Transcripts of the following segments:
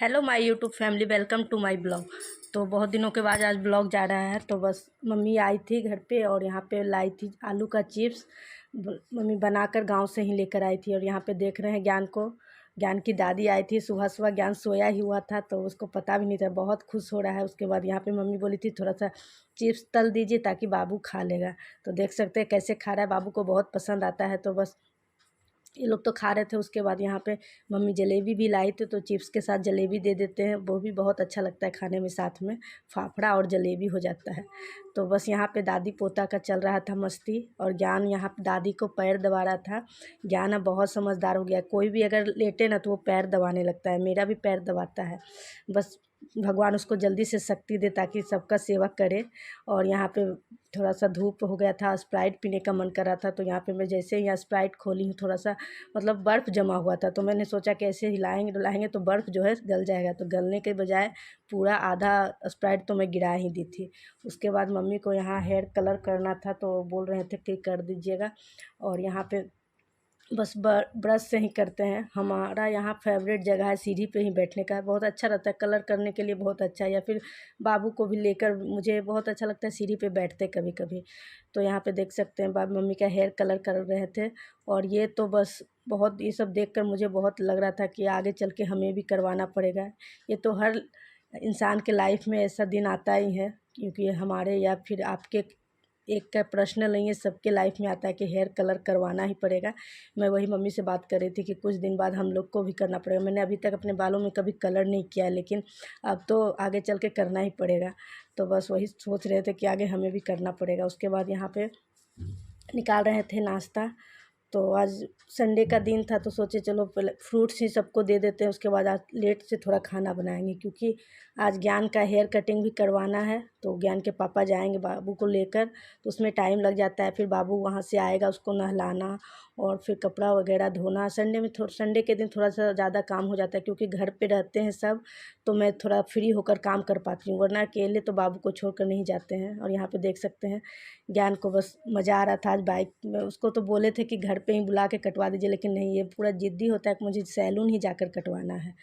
Hello my YouTube family, welcome to my blog. तो बहुत दिनों के बाद आज ब्लॉग जा रहा है। तो बस मम्मी आई थी घर पे और यहाँ पे लाई थी आलू का चिप्स। मम्मी बनाकर गांव से ही लेकर आई थी। और यहाँ पे देख रहे हैं ज्ञान को। ज्ञान की दादी आई थी सुबह सुबह। ज्ञान सोया ही हुआ था तो उसको पता भी नहीं था, बहुत खुश हो रहा है। उसके बाद यहाँ पे मम्मी बोली थी थोड़ा सा चिप्स तल दीजिए ताकि बाबू खा लेगा। तो देख सकते हैं कैसे खा रहा है, बाबू को बहुत पसंद आता है। तो बस ये लोग तो खा रहे थे। उसके बाद यहाँ पे मम्मी जलेबी भी लाई थी, तो चिप्स के साथ जलेबी दे देते हैं, वो भी बहुत अच्छा लगता है खाने में। साथ में फाफड़ा और जलेबी हो जाता है। तो बस यहाँ पे दादी पोता का चल रहा था मस्ती। और ज्ञान यहाँ पे दादी को पैर दबा रहा था। ज्ञान अब बहुत समझदार हो गया, कोई भी अगर लेटे ना तो वो पैर दबाने लगता है। मेरा भी पैर दबाता है। बस भगवान उसको जल्दी से शक्ति दे ताकि सबका सेवा करे। और यहाँ पे थोड़ा सा धूप हो गया था, स्प्राइट पीने का मन कर रहा था। तो यहाँ पे मैं जैसे ही यहाँ स्प्राइट खोली हूँ, थोड़ा सा मतलब बर्फ़ जमा हुआ था। तो मैंने सोचा कि ऐसे हिलाएंगे डुलाएंगे तो बर्फ़ जो है गल जाएगा। तो गलने के बजाय पूरा आधा स्प्राइट तो मैं गिरा ही दी थी। उसके बाद मम्मी को यहाँ हेयर कलर करना था तो बोल रहे थे कि कर दीजिएगा। और यहाँ पे बस ब्रश से ही करते हैं। हमारा यहाँ फेवरेट जगह है सीढ़ी पे ही बैठने का, बहुत अच्छा रहता है कलर करने के लिए, बहुत अच्छा है। या फिर बाबू को भी लेकर मुझे बहुत अच्छा लगता है सीढ़ी पे बैठते कभी कभी। तो यहाँ पे देख सकते हैं बाबू मम्मी का हेयर कलर कर रहे थे। और ये तो बस बहुत, ये सब देखकर मुझे बहुत लग रहा था कि आगे चल के हमें भी करवाना पड़ेगा। ये तो हर इंसान के लाइफ में ऐसा दिन आता ही है, क्योंकि हमारे या फिर आपके एक का पर्सनल नहीं है, सबके लाइफ में आता है कि हेयर कलर करवाना ही पड़ेगा। मैं वही मम्मी से बात कर रही थी कि कुछ दिन बाद हम लोग को भी करना पड़ेगा। मैंने अभी तक अपने बालों में कभी कलर नहीं किया है, लेकिन अब तो आगे चल के करना ही पड़ेगा। तो बस वही सोच रहे थे कि आगे हमें भी करना पड़ेगा। उसके बाद यहाँ पे निकाल रहे थे नाश्ता। तो आज संडे का दिन था तो सोचे चलो पहले फ्रूट्स ही सबको दे देते हैं। उसके बाद आज लेट से थोड़ा खाना बनाएंगे, क्योंकि आज ज्ञान का हेयर कटिंग भी करवाना है। तो ज्ञान के पापा जाएंगे बाबू को लेकर, तो उसमें टाइम लग जाता है। फिर बाबू वहाँ से आएगा, उसको नहलाना और फिर कपड़ा वगैरह धोना। संडे के दिन थोड़ा सा ज़्यादा काम हो जाता है, क्योंकि घर पे रहते हैं सब। तो मैं थोड़ा फ्री होकर काम कर पाती हूँ, वरना अकेले तो बाबू को छोड़कर नहीं जाते हैं। और यहाँ पे देख सकते हैं ज्ञान को बस मज़ा आ रहा था आज बाइक में। उसको तो बोले थे कि घर पे ही बुला के कटवा दीजिए, लेकिन नहीं, ये पूरा ज़िद्दी होता है कि मुझे सैलून ही जाकर कटवाना है।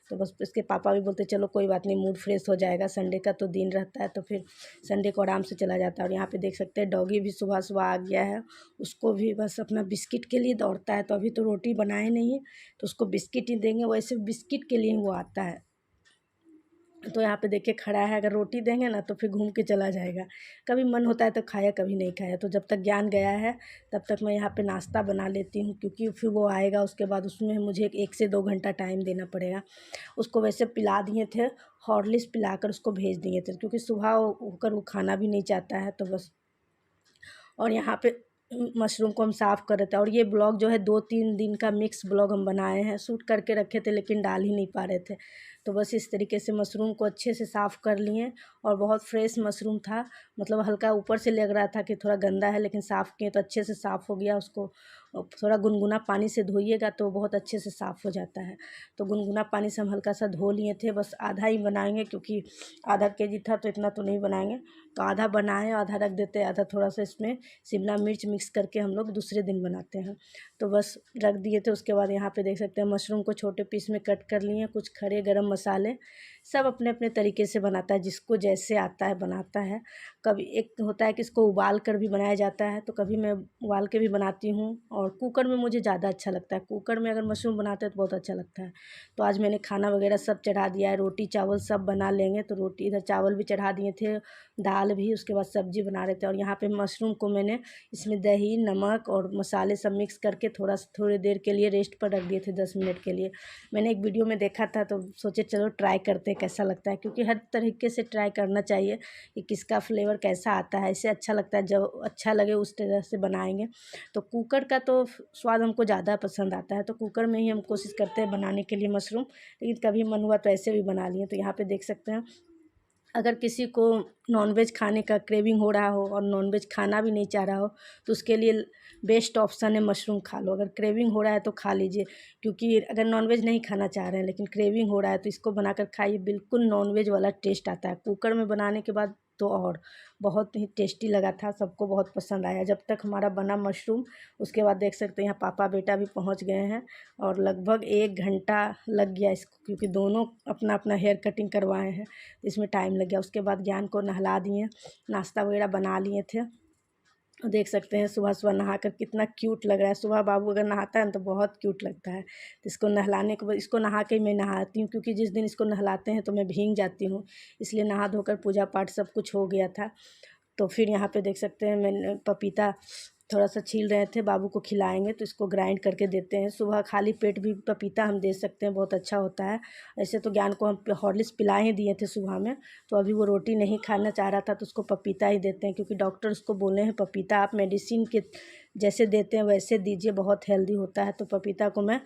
तो बस इसके पापा भी बोलते चलो कोई बात नहीं, मूड फ्रेश हो जाएगा, संडे का तो दिन रहता है। तो फिर संडे को आराम से चला जाता है। और यहाँ पे देख सकते हैं डॉगी भी सुबह सुबह आ गया है। उसको भी बस अपना बिस्किट के लिए दौड़ता है। तो अभी तो रोटी बनाए नहीं है, तो उसको बिस्किट ही देंगे, वैसे बिस्किट के लिए ही वो आता है। तो यहाँ पे देखिए खड़ा है, अगर रोटी देंगे ना तो फिर घूम के चला जाएगा। कभी मन होता है तो खाया, कभी नहीं खाया। तो जब तक ज्ञान गया है तब तक मैं यहाँ पे नाश्ता बना लेती हूँ, क्योंकि फिर वो आएगा उसके बाद उसमें मुझे 1 से 2 घंटा टाइम देना पड़ेगा। उसको वैसे पिला दिए थे, हॉर्लिक्स पिलाकर उसको भेज दिए थे, क्योंकि सुबह होकर वो खाना भी नहीं चाहता है। तो बस, और यहाँ पे मशरूम को हम साफ़ कर रहे थे। और ये ब्लॉग जो है 2-3 दिन का मिक्स ब्लॉग हम बनाए हैं, शूट करके रखे थे लेकिन डाल ही नहीं पा रहे थे। तो बस इस तरीके से मशरूम को अच्छे से साफ़ कर लिए। और बहुत फ्रेश मशरूम था, मतलब हल्का ऊपर से लग रहा था कि थोड़ा गंदा है, लेकिन साफ़ किए तो अच्छे से साफ़ हो गया। उसको थोड़ा गुनगुना पानी से धोइएगा तो बहुत अच्छे से साफ़ हो जाता है। तो गुनगुना पानी से हम हल्का सा धो लिए थे। बस आधा ही बनाएंगे, क्योंकि आधा केजी था तो इतना तो नहीं बनाएंगे। तो आधा बनाए, आधा रख देते हैं, आधा थोड़ा सा इसमें शिमला मिर्च मिक्स करके हम लोग दूसरे दिन बनाते हैं। तो बस रख दिए थे। उसके बाद यहाँ पे देख सकते हैं मशरूम को छोटे पीस में कट कर लिए। कुछ खड़े गरम मसाले, सब अपने अपने तरीके से बनाता है, जिसको जैसे आता है बनाता है। कभी एक होता है कि इसको उबाल कर भी बनाया जाता है, तो कभी मैं उबाल के भी बनाती हूँ। और कुकर में मुझे ज़्यादा अच्छा लगता है, कुकर में अगर मशरूम बनाते हैं तो बहुत अच्छा लगता है। तो आज मैंने खाना वगैरह सब चढ़ा दिया है, रोटी चावल सब बना लेंगे। तो रोटी इधर चावल भी चढ़ा दिए थे, दाल भी, उसके बाद सब्जी बना रहे थे। और यहाँ पे मशरूम को मैंने इसमें दही नमक और मसाले सब मिक्स करके थोड़ी देर के लिए रेस्ट पर रख दिए थे, 10 मिनट के लिए। मैंने एक वीडियो में देखा था तो सोचे चलो ट्राई करते हैं कैसा लगता है, क्योंकि हर तरीके से ट्राई करना चाहिए कि किसका फ्लेवर कैसा आता है। इससे अच्छा लगता है, जब अच्छा लगे उस तरह से बनाएंगे। तो कुकर का तो स्वाद हमको ज़्यादा पसंद आता है, तो कुकर में ही हम कोशिश करते हैं बनाने के लिए मशरूम। लेकिन कभी मन हुआ तो ऐसे भी बना लिए। तो यहाँ पे देख सकते हैं, अगर किसी को नॉनवेज खाने का क्रेविंग हो रहा हो और नॉनवेज खाना भी नहीं चाह रहा हो, तो उसके लिए बेस्ट ऑप्शन है मशरूम खा लो। अगर क्रेविंग हो रहा है तो खा लीजिए, क्योंकि अगर नॉनवेज नहीं खाना चाह रहे हैं लेकिन क्रेविंग हो रहा है तो इसको बनाकर खाइए, बिल्कुल नॉनवेज वाला टेस्ट आता है। कुकर में बनाने के बाद तो और बहुत ही टेस्टी लगा था, सबको बहुत पसंद आया। जब तक हमारा बना मशरूम, उसके बाद देख सकते हैं यहाँ पापा बेटा भी पहुँच गए हैं और लगभग 1 घंटा लग गया इसको, क्योंकि दोनों अपना अपना हेयर कटिंग करवाए हैं, इसमें टाइम लग गया। उसके बाद ज्ञान को नहला दिए, नाश्ता वगैरह बना लिए थे। देख सकते हैं सुबह सुबह नहाकर कितना क्यूट लग रहा है। सुबह बाबू अगर नहाता है ना तो बहुत क्यूट लगता है। तो इसको नहलाने के बाद, इसको नहा के मैं नहाती हूँ, क्योंकि जिस दिन इसको नहलाते हैं तो मैं भीग जाती हूँ, इसलिए नहा धोकर पूजा पाठ सब कुछ हो गया था। तो फिर यहाँ पे देख सकते हैं मैंने पपीता थोड़ा सा छील रहे थे, बाबू को खिलाएंगे तो इसको ग्राइंड करके देते हैं। सुबह खाली पेट भी पपीता हम दे सकते हैं, बहुत अच्छा होता है। ऐसे तो ज्ञान को हम हॉर्लिक्स पिला ही दिए थे सुबह में, तो अभी वो रोटी नहीं खाना चाह रहा था तो उसको पपीता ही देते हैं, क्योंकि डॉक्टर उसको बोले हैं पपीता आप मेडिसिन के जैसे देते हैं वैसे दीजिए, बहुत हेल्दी होता है। तो पपीता को मैं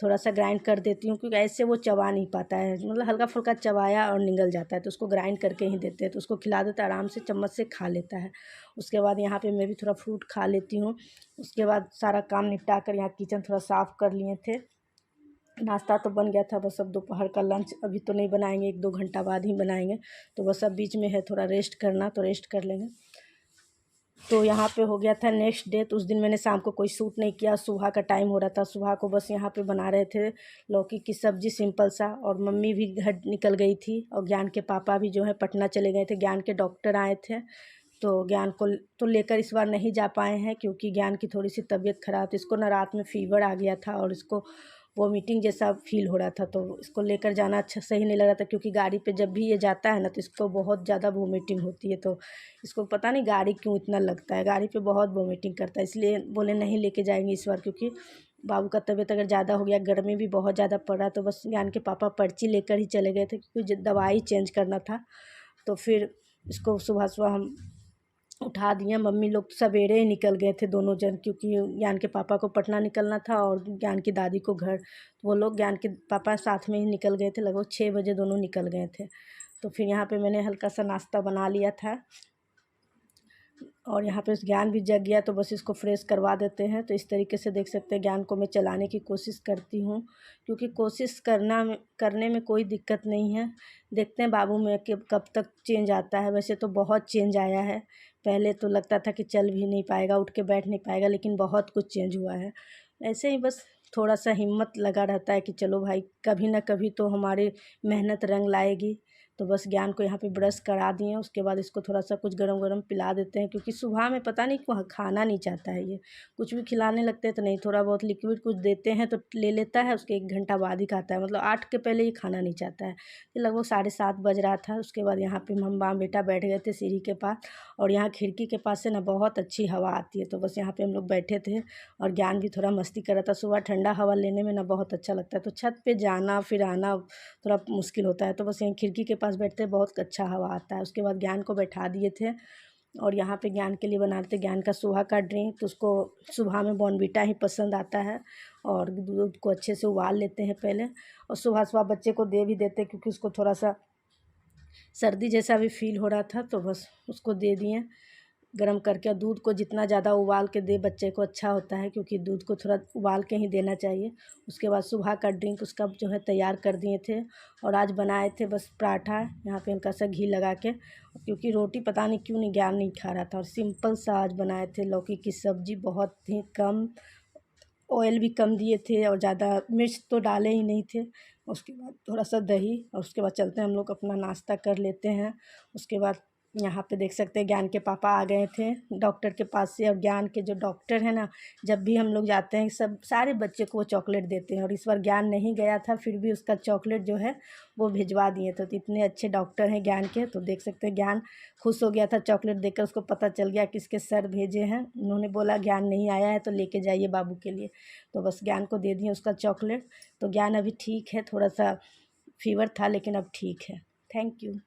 थोड़ा सा ग्राइंड कर देती हूँ, क्योंकि ऐसे वो चबा नहीं पाता है, मतलब हल्का फुल्का चबाया और निगल जाता है, तो उसको ग्राइंड करके ही देते हैं। तो उसको खिला देता है, आराम से चम्मच से खा लेता है। उसके बाद यहाँ पे मैं भी थोड़ा फ्रूट खा लेती हूँ। उसके बाद सारा काम निपटा कर यहाँ किचन थोड़ा साफ़ कर लिए थे। नाश्ता तो बन गया था, बस अब दोपहर का लंच अभी तो नहीं बनाएंगे, 1-2 घंटा बाद ही बनाएंगे। तो बस अब बीच में है थोड़ा रेस्ट करना, तो रेस्ट कर लेंगे। तो यहाँ पे हो गया था नेक्स्ट डे। तो उस दिन मैंने शाम को कोई शूट नहीं किया, सुबह का टाइम हो रहा था। सुबह को बस यहाँ पे बना रहे थे लौकी की सब्ज़ी सिंपल सा, और मम्मी भी घर निकल गई थी, और ज्ञान के पापा भी जो है पटना चले गए थे, ज्ञान के डॉक्टर आए थे। तो ज्ञान को तो लेकर इस बार नहीं जा पाए हैं, क्योंकि ज्ञान की थोड़ी सी तबीयत ख़राब थी। इसको ना रात में फ़ीवर आ गया था और इसको वोमिटिंग जैसा फील हो रहा था, तो इसको लेकर जाना अच्छा सही नहीं लग रहा था, क्योंकि गाड़ी पे जब भी ये जाता है ना तो इसको बहुत ज़्यादा वोमिटिंग होती है। तो इसको पता नहीं गाड़ी क्यों इतना लगता है, गाड़ी पे बहुत वोमिटिंग करता है, इसलिए बोले नहीं लेके जाएंगे इस बार, क्योंकि बाबू का तबीयत अगर ज़्यादा हो गया, गर्मी भी बहुत ज़्यादा पड़ रहा, तो बस ज्ञान के पापा पर्ची लेकर ही चले गए थे, क्योंकि दवाई चेंज करना था। तो फिर इसको सुबह सुबह हम उठा दिए। मम्मी लोग सवेरे ही निकल गए थे दोनों जन, क्योंकि ज्ञान के पापा को पटना निकलना था और ज्ञान की दादी को घर। तो वो लोग ज्ञान के पापा साथ में ही निकल गए थे, लगभग 6 बजे दोनों निकल गए थे। तो फिर यहाँ पे मैंने हल्का सा नाश्ता बना लिया था, और यहाँ पे ज्ञान भी जग गया, तो बस इसको फ्रेश करवा देते हैं। तो इस तरीके से देख सकते हैं ज्ञान को मैं चलाने की कोशिश करती हूँ, क्योंकि कोशिश करने में कोई दिक्कत नहीं है। देखते हैं बाबू में कि कब तक चेंज आता है। वैसे तो बहुत चेंज आया है, पहले तो लगता था कि चल भी नहीं पाएगा, उठ के बैठ नहीं पाएगा, लेकिन बहुत कुछ चेंज हुआ है। ऐसे ही बस थोड़ा सा हिम्मत लगा रहता है कि चलो भाई, कभी ना कभी तो हमारी मेहनत रंग लाएगी। तो बस ज्ञान को यहाँ पे ब्रश करा दिए, उसके बाद इसको थोड़ा सा कुछ गरम गरम पिला देते हैं, क्योंकि सुबह में पता नहीं क्यों खाना नहीं चाहता है ये। कुछ भी खिलाने लगते हैं तो नहीं, थोड़ा बहुत लिक्विड कुछ देते हैं तो ले लेता है, उसके 1 घंटा बाद ही खाता है, मतलब 8 के पहले ये खाना नहीं चाहता है। फिर लगभग 7:30 बज रहा था। उसके बाद यहाँ पे हम बाप बेटा बैठ गए थे सीढ़ी के पास, और यहाँ खिड़की के पास से ना बहुत अच्छी हवा आती है, तो बस यहाँ पे हम लोग बैठे थे, और ज्ञान भी थोड़ा मस्ती कर रहा था। सुबह ठंडा हवा लेने में ना बहुत अच्छा लगता है, तो छत पे जाना फिर आना थोड़ा मुश्किल होता है, तो बस यहीं खिड़की के पास बैठते बहुत अच्छा हवा आता है। उसके बाद ज्ञान को बैठा दिए थे, और यहाँ पे ज्ञान के लिए बना रहे थे ज्ञान का सुबह का ड्रिंक। तो उसको सुबह में बॉर्नवीटा ही पसंद आता है, और दूध को अच्छे से उबाल लेते हैं पहले, और सुबह सुबह बच्चे को दे भी देते हैं, क्योंकि उसको थोड़ा सा सर्दी जैसा भी फील हो रहा था, तो बस उसको दे दिए गरम करके। और दूध को जितना ज़्यादा उबाल के दे बच्चे को अच्छा होता है, क्योंकि दूध को थोड़ा उबाल के ही देना चाहिए। उसके बाद सुबह का ड्रिंक उसका जो है तैयार कर दिए थे, और आज बनाए थे बस पराठा, यहाँ पे हल्का सा घी लगा के, क्योंकि रोटी पता नहीं क्यों नहीं ज्ञान नहीं खा रहा था। और सिंपल सा आज बनाए थे लौकी की सब्ज़ी, बहुत ही कम ऑयल भी कम दिए थे, और ज़्यादा मिर्च तो डाले ही नहीं थे। उसके बाद थोड़ा सा दही, और उसके बाद चलते हैं हम लोग अपना नाश्ता कर लेते हैं। उसके बाद यहाँ पे देख सकते हैं ज्ञान के पापा आ गए थे डॉक्टर के पास से, और ज्ञान के जो डॉक्टर हैं ना, जब भी हम लोग जाते हैं सब सारे बच्चे को वो चॉकलेट देते हैं, और इस बार ज्ञान नहीं गया था, फिर भी उसका चॉकलेट जो है वो भिजवा दिए थे। तो इतने अच्छे डॉक्टर हैं ज्ञान के। तो देख सकते हैं ज्ञान खुश हो गया था चॉकलेट देखकर, उसको पता चल गया किसके सर भेजे हैं। उन्होंने बोला ज्ञान नहीं आया है तो लेके जाइए बाबू के लिए, तो बस ज्ञान को दे दिए उसका चॉकलेट। तो ज्ञान अभी ठीक है, थोड़ा सा फीवर था लेकिन अब ठीक है। Thank you.